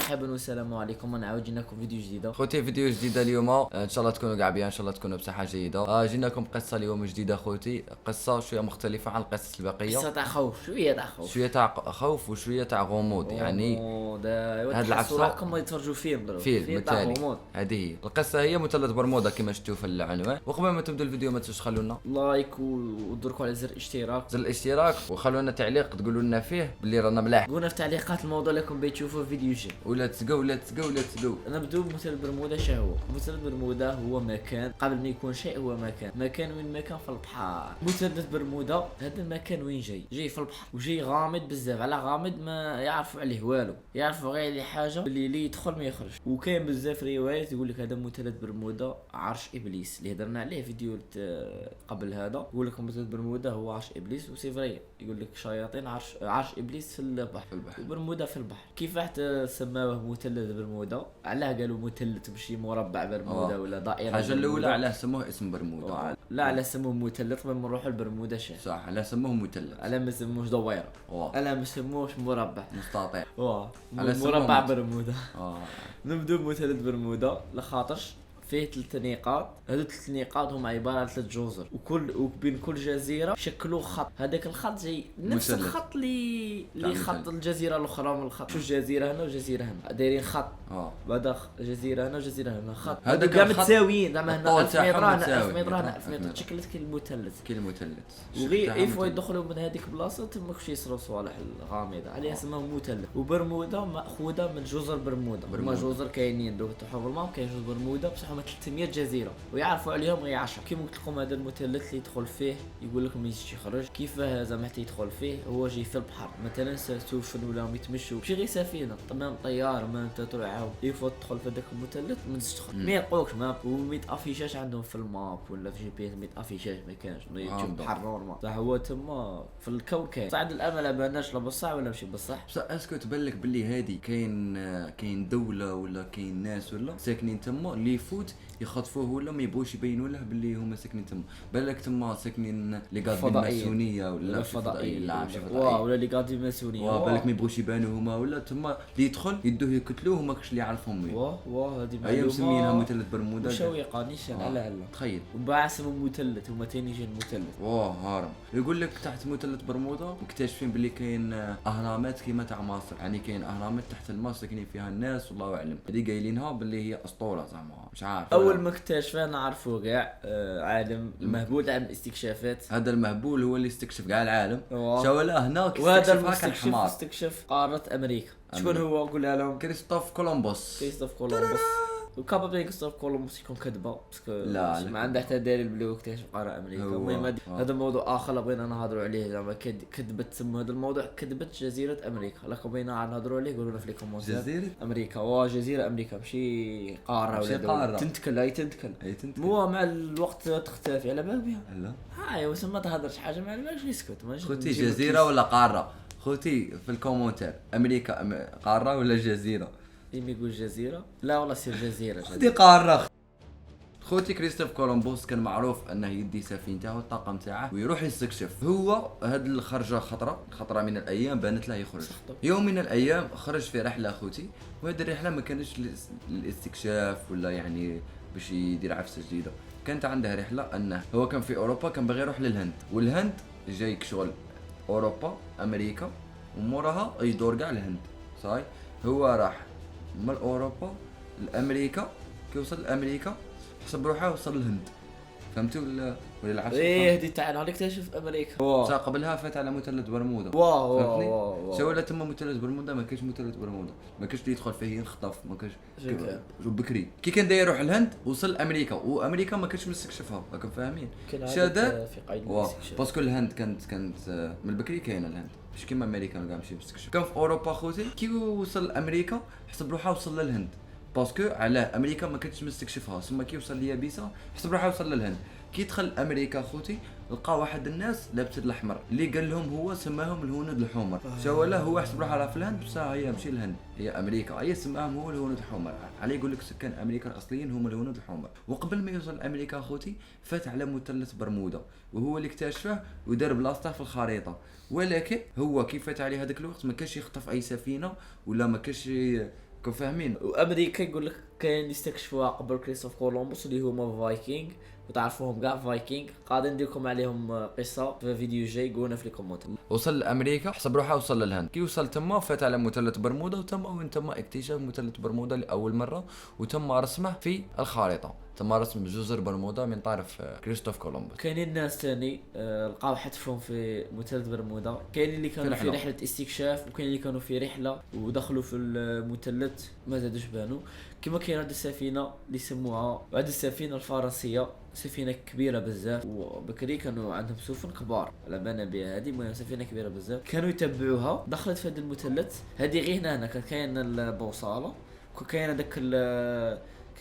مرحبا والسلام عليكم. انا عاود جيناكم فيديو جديده. خوتي فيديو جديد اليوم ان شاء الله تكونوا كاع بيان، ان شاء الله تكونوا بصحه جيده. جيناكم قصه اليوم جديده خوتي، قصه شويه مختلفه عن القصص الباقيه، قصه تاع خوف، شويه تاع خوف، شويه تاع خوف وشويه تاع غموض. يعني هاد العفسه راكم يتفرجوا فيلم فيلم تاع تالي. غموض. هذه هي القصه، هي مثلث برمودا كما شفتوا في العنوان. وقبل ما تبدوا الفيديو ما تنسوش خلوا لنا لايك ودركوا على زر اشتراك، زر الاشتراك، وخلوا لنا تعليق تقولوا لنا فيه باللي رانا ملاح، قولنا في تعليقات الموضوع لكم بتشوفوا فيديو جاي. ولا تسقوا ولا تسقوا ولا تسقوا. نبدو بمثلث برمودا. شهو مثلث برمودا هو مكان قبل ما يكون شيء، هو مكان وين مكان في البحر. مثلث برمودا هذا المكان وين جاي في البحر، وجاي غامض بزاف، على غامض ما يعرفوا عليه والو، يعرفوا غير عليه حاجه اللي يدخل ما يخرج. وكاين بزاف روايات يقول لك هذا مثلث برمودا عرش ابليس اللي هضرنا عليه فيديو قبل هذا. يقول لك مثلث برمودا هو عرش ابليس، وسي فري يقول لك شياطين عرش ابليس في البحر وبرمودا في البحر. كيف حتى سماوه مثلث برمودا؟ علاه قالوا مثلث ماشي مربع برمودا ولا دائره؟ الحاجه الاولى علاه سموه اسم برمودا، لا على سموه مثلث من نروحوا لبرمودا شي صح، علاه سموه مثلث، على ما سموش دويره، على ما سموش مربع مستطيل، مربع برمودا. نبدو بمثلث برمودا لخاطرش فيه 3 نقاط. هذو 3 نقاط هم عباره عن 3 جزر، وبين كل جزيره شكلوا خط. هذاك الخط جاي نفس الخط اللي خط الجزيره الاخرى من الخط. شوف جزيره هنا وجزيره هنا دايرين خط، بعد جزيره هنا وجزيره هنا خط، هذوك كاع متساويين. زعما هنا 1000 متر هنا 1000 متر هنا 1000 متر، تشكلت كي المثلث. وغير يفوا يدخلوا من هذيك البلاصه تما كلشي يصروا صوالح الغامضه، عليها اسمها مثلث. وبرمودا ماخوذه من جزر برمودا. هما جزر كاينين دوك تحفر الماء، كاين جزر برمودا بصح 300 جزيره ويعرفوا عليهم غير 10. كيما قلت لكم هذا المثلث اللي يدخل فيه يقول لك ما يجيش يخرج. كيف زعما حتى يدخل فيه؟ هو جاي في البحر مثلا سفن ولا يتمشوا ماشي غير سفينه، تمام طياره ما انت تروح يفوت تدخل في ذاك المثلث ما تدخل. ما يلقوكش ماب وما يتافيشاش عندهم في الماب ولا في جي بي اس، ما يتافيشاش، ما كانش تشوف بحر نورمال. صح هو تما في الكون كاين صعد الامل ما باناش لا بصح ولا ماشي بصح. بصح اسكو تبان لك باللي هادي كاين دوله ولا كاين ناس ولا ساكنين تما اللي يفوت يخطفوه ولا ما يبغوش يبينوا له باللي هما ساكنين تما؟ بالك تما ساكنين لي غادي ماسونيه ولا فضائيه، لا ماشي فضائيه ولا لي غادي ماسونيه، بالك ما يبغوش يبانوا هما ولا تما اللي يدخل يدوه يقتلوه وما كاش اللي يعرفهم وين. هذه معلومه مسمينها مثلث برمودا مشوقه نيشان على تخيل. وباع اسمه مثلث هما تاني جاي المثلث. هارم يقول لك تحت مثلث برمودا مكتشفين باللي كاين اهرامات كيما تاع مصر، يعني كاين اهرامات تحت الماء ساكنين فيها الناس والله اعلم. هذه قايلينها باللي هي اسطوره زعما مش عارف. اول مكتشف نعرفوا كاع عالم المهبول عن الاستكشافات. هذا المهبول هو اللي استكشف كاع العالم. شاولا هناك وهذا كان حمار استكشف قاره امريكا. شكون هو؟ قولها لهم. كريستوف كولومبوس. وكابا بين كريستوف كولومبوس يكون كذبه باسكو ما عنده حتى دليل بلي هو اكتشف قاره امريكا. المهم هذا موضوع اخر بغينا نهضروا عليه، زعما كذبت سموا هذا الموضوع كذبت جزيره امريكا. لكم بغينا نهضروا عليه قولوا لنا في الكومنتات. جزيره امريكا جزيره امريكا ماشي قاره ولا تنتكل مو مع الوقت تختفي على بالك بها. لا هاي وسما تهضرش حاجه ما علمكش يسكت. خوتي جزيره ولا قاره؟ خوتي في الكومنتات امريكا قاره ولا جزيره؟ يقول جزيره، لا والله سير جزيره دي قاره. خوتي كريستوف كولومبوس كان معروف انه يدي سفينته والطاقم تاعه ويروح يستكشف. هو هاد الخرجه خطره من الايام بانت له يخرج. يوم من الايام خرج في رحله خوتي، وهذه الرحله ما كانتش للاستكشاف ولا يعني باش يدير عفسه جديده. كانت عنده رحله انه هو كان في اوروبا، كان باغي يروح للهند، والهند جايك شغل اوروبا امريكا وموراها يدور كاع الهند. صاي هو راح من اوروبا لامريكا، كي وصل لامريكا حسب روحه وصل للهند. فهمتوا ولا العكس؟ هذه تاع نهار اكتشف امريكا. قبلها فات على مثلث برمودا. فهمتني شو ولا تما مثلث برمودا ما كاينش مثلث برمودا، ما كاينش اللي يدخل فيه ينخطف، ما كاينش بكري. كي كان داير يروح للهند وصل لامريكا، وامريكا ما كانش مستكشفها. راكم فاهمين شادات في قايد باسكو الهند كانت من البكري كاينه الهند مش كيما امريكا كاع ماشي مستكشف. كان في اوروبا خوتي كي وصل لامريكا حسب روحه وصل للهند، باسكو على امريكا ما كانتش مستكشفها. ثم كي وصل ليابسه حسب روحه وصل للهند. كي دخل امريكا خوتي لقى واحد الناس لابس الاحمر اللي قال لهم هو سماهم الهنود الحمر. شاولا هو حسب روحه راه في الهند بصح هي ماشي الهند هي امريكا، هي سماهم هو الهنود الحمر. عليه يقول لك سكان امريكا الاصليين هم الهنود الحمر. وقبل ما يوصل لامريكا خوتي فات على مثلث برمودا وهو اللي اكتشفه ودار بلاصته في الخريطه. ولكن هو كيف فات عليه هذاك الوقت ما كانش يخطف اي سفينه ولا ما كانش راكم فاهمين. وامريكا يقول لك كاين يستكشفوها قبل كريستوف كولومبوس اللي هما فايكينغ، وتعرفوهم كاع فايكينغ. قاعدين نديركم عليهم قصه في فيديو جاي، قولنا في الكومنتات. وصل لامريكا، حسب روحه وصل للهند. كي وصل تما فات على مثلث برمودا، وتم اكتشاف مثلث برمودا لاول مره، وتم رسمه في الخارطه، تم رسم جزر برمودا من طرف كريستوف كولومبوس. كاينين ناس ثاني لقاو حتفهم في مثلث برمودا، كاين اللي كانوا في رحله استكشاف، وكاين اللي كانوا في رحله ودخلوا في المثلث ما زادوش بانوا. كما كاين هذه السفينه اللي سموها، هذه السفينه الفرنسيه، سفينه كبيره بزاف، وبكري كانوا عندهم سفن كبار على بالنا بها. هذه المهم سفينه كبيره بزاف كانوا يتبعوها، دخلت في هذا المثلث. هذه غير هنا كان كاين البوصله، كاين هذاك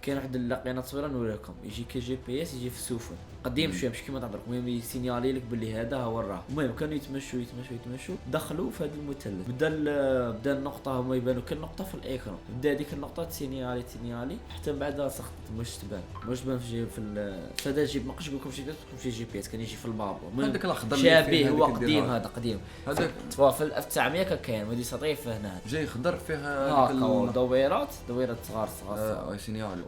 كاين واحد اللقينه تصويره نوريكم، يجي كي GPS يجي في السفن قديم شويه مش كيما تعبر، المهم يسينيالي لك باللي هذا هو الراه. المهم كانوا يتمشوا دخلوا في هذا المثلث. بدا النقطه هما يبانوا كل نقطه في الايكران، بدا هذيك النقطه تسينيالي حتى بعد سقطت مش تبان في هذا الجيب. ما نقدرش نقول لكم GPS كان يجي في البابور. هذاك الاخضر شابه هو قديم، هذا قديم هذاك في 1900 كان هذه سطيفه هنا جاي خضر فيها دويرات صغار سينيالي.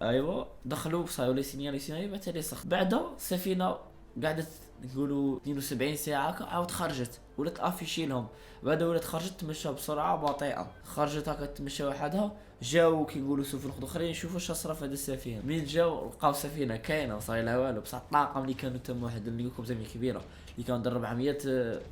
ايوا دخلوا صايوا لي سينيالي بعد سخط. بعد السفينه قعدت نقولوا 72 ساعه عاود خرجت، ولات افيشي لهم. بعد ولات خرجت تمشى بسرعه بطيئه، خرجت هكا تمشى وحدها. جاو كي نقولوا سفن اخرين يشوفوا اش صرا في هذه السفينه. من جاو لقاو السفينه كاينه وصاي لها والو، بصح الطاقم اللي كانوا تما واحد اللي لكم زعما كبيره اللي كانوا 400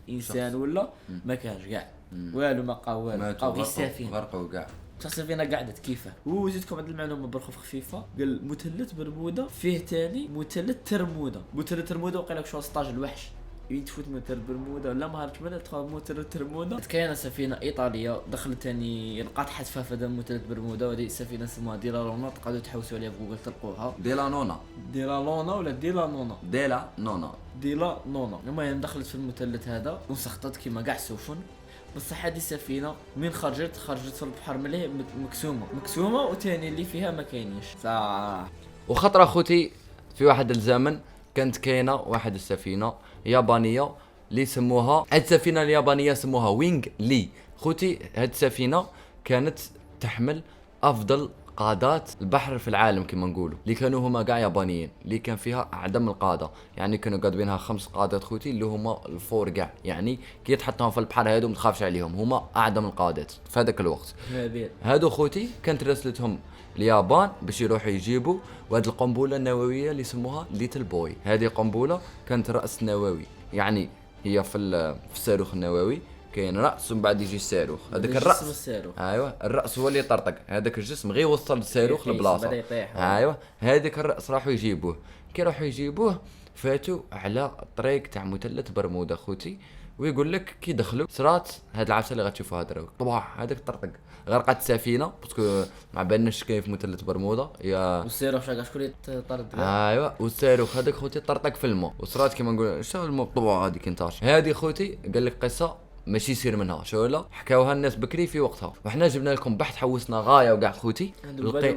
انسان ولا ما كانش كاع والو، ما بقاو والو، بقاو غير السفينه غرقوا كاع. السفينه قعدت كيفاه. وزيدكم هذه المعلومه برخو خفيفه، قال مثلث برمودا فيه ثاني مثلث ترمودا وقال لك شو 16 الوحش يتفوت مثلث برمودا ولا ما عرفت من تدخل مثلث ترمودا. كاينه سفينه ايطاليه دخلت ثاني لقات حتفها في هذا مثلث برمودا، وهذه السفينه اسمها ديلانونا، تقعدوا تحوسوا عليها في جوجل تلقوها. ديلانونا ولا ديلانونا. المهم دخلت في المثلث هذا وسقطت كيما كاع السفن. بصح هذه السفينه من خرجت في البحر مليه مكسومه وثاني اللي فيها ما كاينيش. وخطره خوتي في واحد الزمن كانت كاينه واحد السفينه يابانيه اللي سموها، هاد السفينه اليابانيه سموها وينغ لي. خوتي هاد السفينه كانت تحمل افضل قادات البحر في العالم كما نقولوا، اللي كانوا هما كاع يابانيين، اللي كان فيها اعدم القاده. يعني كانوا قادبينها 5 قادات خوتي اللي هما الفور كاع، يعني كي تحطهم في البحر هادو ما تخافش عليهم، هما اعدم القادات في هذاك الوقت. هادو خوتي كانت رسلتهم اليابان باش يروحوا يجيبوا وهاد القنبله النوويه اللي يسموها ليتل بوي. هذه قنبله كانت راس نووي، يعني هي في الصاروخ النووي كاين راس ومن بعد يجي الصاروخ. هذاك الراس ايوه الراس هو اللي يطرطق، هذاك الجسم غير يوصل الصاروخ لبلاصه. ايوه هذاك الراس راحوا يجيبوه. كي راحوا يجيبوه فاتوا على الطريق تاع مثلث برمودا خوتي، ويقول لك كي دخلوا صرات هاد العفسه اللي غتشوفوها هذا طبعا هذاك طرطق، غرقت السفينه باسكو ما بالناش كاين في مثلث برمودا. يا والصاروخ شكون اللي طرطق؟ ايوه والصاروخ هذاك خوتي طرطق في الماء، وصرات كيما نقول شنو الماء طبعا هذيك انتاش. هذه خوتي قال لك قصه ماشي يصير منها شو لا حكاوها الناس بكري في وقتها، وحنا جبنا لكم بحث حوسنا غايه وكاع خوتي.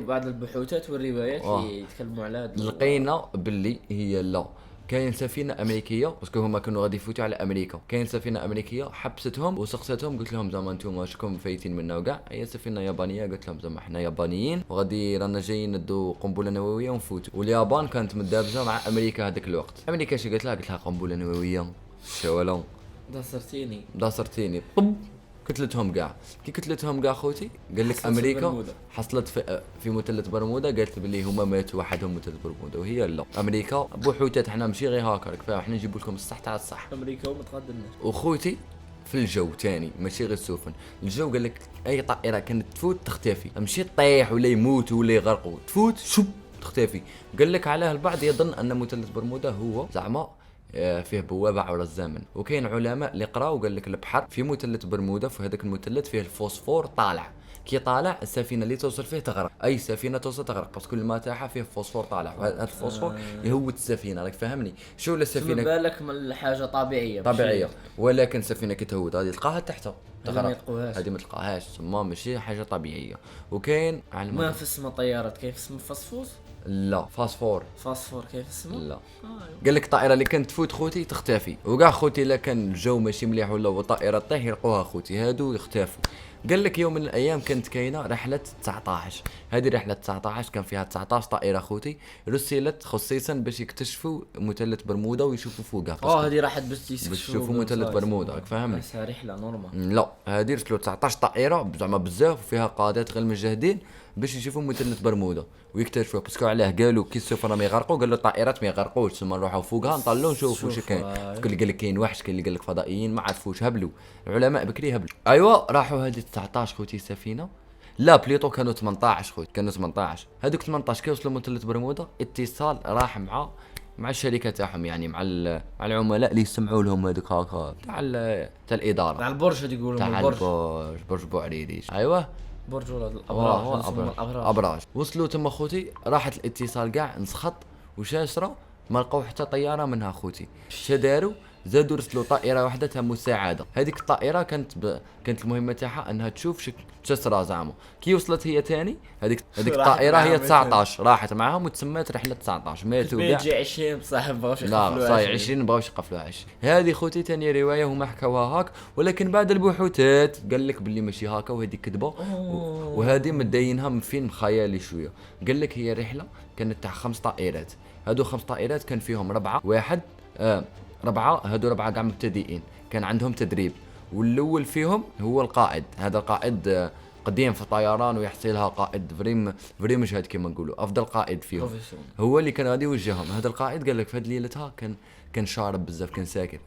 بعد البحوثات والروايات اللي يتكلموا على هذا لقينا باللي هي لا كاين سفينه امريكيه باسكو هما كانوا غادي يفوتوا على امريكا. كاين سفينه امريكيه حبستهم وسقستهم، قلت لهم زعما نتوما واشكم فايتين منا وكاع. هي سفينه يابانيه قلت لهم زعما احنا يابانيين وغادي رانا جايين ندو قنبله نوويه ونفوتوا. واليابان كانت مدابزه مع امريكا هذاك الوقت. امريكا شي قالت لها قنبله نوويه شوالا داسرتيني طب كتلتهم كاع. كي كتلتهم كاع خوتي قال لك امريكا حصلت في مثلث برمودا، قالت بلي هما ماتوا وحدهم مثلث برمودا، وهي لا امريكا بوحوتات. احنا ماشي غير هكا فاهم، احنا نجيب لكم الصح تاع الصح. امريكا وما تقدمناش. وخوتي في الجو تاني ماشي غير السفن، الجو قال لك اي طائره كانت تفوت تختفي، ماشي تطيح ولا يموت ولا يغرقوا، تفوت شوب تختفي. قال لك علاه البعض يظن ان مثلث برمودا هو زعما فيه بوابه عبر الزمن. وكاين علماء اللي قراو وقال لك البحر في مثلث برمودا، في هذاك المثلث فيه الفوسفور طالع، كي طالع السفينه اللي توصل فيه تغرق. اي سفينه توصل تغرق بس كل ما تاعها فيه فوسفور طالع، وهذا الفوسفور يهوت السفينه. راك فاهمني شو السفينه بالك من حاجه طبيعيه ولكن السفينه كي تهوت غادي تلقاها تحت تغرق، هذه ما تلقاهاش تما ماشي حاجه طبيعيه. وكاين ما في اسم طيارات كيف اسم فوسفور لا فوسفور كيف اسمه لا قال لك الطائره اللي كانت تفوت خوتي تختفي، وكاع خوتي الا كان الجو ماشي مليح ولا الطائره طيح يلقوها خوتي هادو يختفوا. قال لك يوم من الايام كانت كاينه رحله 19. هذه رحله 19 كان فيها 19 طائره خوتي رسلت خصيصا باش يكتشفوا مثلث برمودا ويشوفوا فوقها. هذه راحت باش يشوفوا مثلث برمودا فاهمني. رحله نورمال. لا هذه رسلوا 19 طائره زعما بزاف وفيها قادات غير مجاهدين باش يشوفوا مثلث برمودا ويكتشفوا. باسكو علاه قالوا كي السفن راهم يغرقوا قالوا الطائرات ما يغرقوش تما نروحوا فوقها نطلعوا نشوفوا واش كاين. كل قال لك كاين وحش كاين اللي قال لك فضائيين ما عرفوش هبلوا العلماء بكري هبلوا. ايوا راحوا هذه 19 خوتي سفينه لا بليطو كانوا 18 خوت كانوا 18. هذوك 18 كي وصلوا مثلث برمودا اتصال راح مع الشركه تاعهم يعني مع العملاء اللي يسمعوا لهم هذوك هاكا تاع الاداره تاع البرج هذي يقولوا تاع برج بوعريريش. ايوا برج ولا الابراج وصلوا تما خوتي. راحت الاتصال كاع نسخط وشاشره ما لقاو حتى طياره منها خوتي. شداروا زادوا رسلوا طائره واحده تاع مساعده. هذيك الطائره كانت المهمه تاعها انها تشوف شسرة زعما. كي وصلت هي تاني هذيك الطائره هي 19 راحت معاهم وتسمات رحله 19 ماتوا كاع. بيجي 20 بصح بغاوش يقفلوها. لا صاي 20 بغاوش يقفلوها 20. هذه خوتي ثاني روايه هما حكاوها هاك ولكن بعد البحوثات قال لك باللي ماشي هاكا وهذه كذبه وهذه مدينها من فيلم خيالي شويه. قال لك هي رحله كانت تاع 5 طائرات. هادو 5 طائرات كان فيهم 4 هادو 4 كاع مبتدئين كان عندهم تدريب والاول فيهم هو القائد. هذا القائد قديم في الطيران ويحصلها قائد فريم مجهد كما نقولوا افضل قائد فيهم هو اللي كان غادي يوجههم. هذا القائد قال لك في هذه ليلتها كان شارب بزاف كان ساكر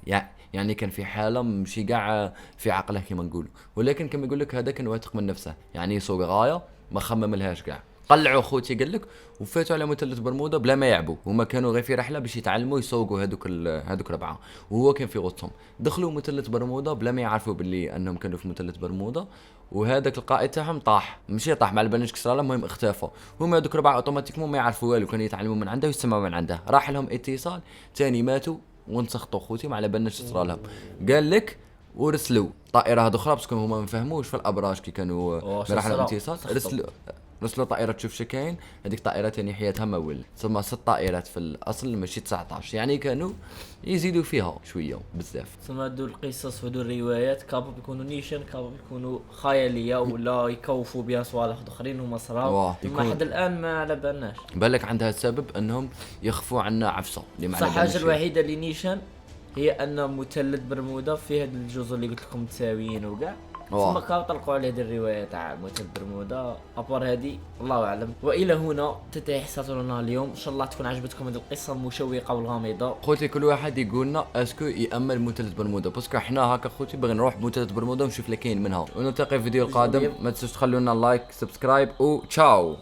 يعني كان في حاله ماشي كاع في عقله كما نقولوا ولكن كما يقول لك هذا كان واثق من نفسه يعني يسوق غايه ما خمم لهاش كاع. قلعوا خوتي قال لك وفاتوا على مثلث برمودا بلا ما يعبوا. هما كانوا غير في رحله باش يتعلموا يسوقوا هذوك 4 وهو كان في غوصهم. دخلوا مثلث برمودا بلا ما يعرفوا باللي انهم كانوا في مثلث برمودا وهذاك القائد تاعهم طاح ماشي طاح مع البنش كسر له المهم اختفى. هما هذوك 4 اوتوماتيكمون ما يعرفوا والو كانوا يتعلموا من عنده ويسمعوا من عنده. راح لهم اتصال ثاني ماتوا ونسخطوا خوتي ما على بالناش صرا لهم. قال لك ورسلوا طائره هذو اخرى باسكو هما ما فهموش في الابراج كي كانوا راح لهم اتصال رسلوا طائرة تشوف شكاين. هذيك طائرة ثاني حياتها مول ثم 6 طائرات في الأصل ماشي 19 يعني كانوا يزيدوا فيها شوية بزاف. ثم هادو القصص وهادو الروايات كابو يكونوا نيشان كابو يكونوا خيالية ولا يكوفوا بها صوالح اخرين هما صراو ثم حد الآن ما على بالناش. بالك عندها السبب أنهم يخفوا عنا عفصة اللي معنا. الحاجة الوحيدة اللي نيشان هي أن مثلث برمودا في هاد الجزر اللي قلت لكم متساويين وكاع ثم كانوا طلقوا على هذه الروايه تاع مثلث برمودا ابار هذه الله اعلم. والى هنا تنتهي حصتنا اليوم. ان شاء الله تكون عجبتكم هذه القصه المشوقه والغامضه. خوتي كل واحد يقولنا اسكو يامل مثلث برمودا باسكو احنا هكا خوتي باغي نروح مثلث برمودا ونشوف لكاين منها. ونلتقي في فيديو القادم ما تنسوش تخلونا لايك سبسكرايب وتشاو.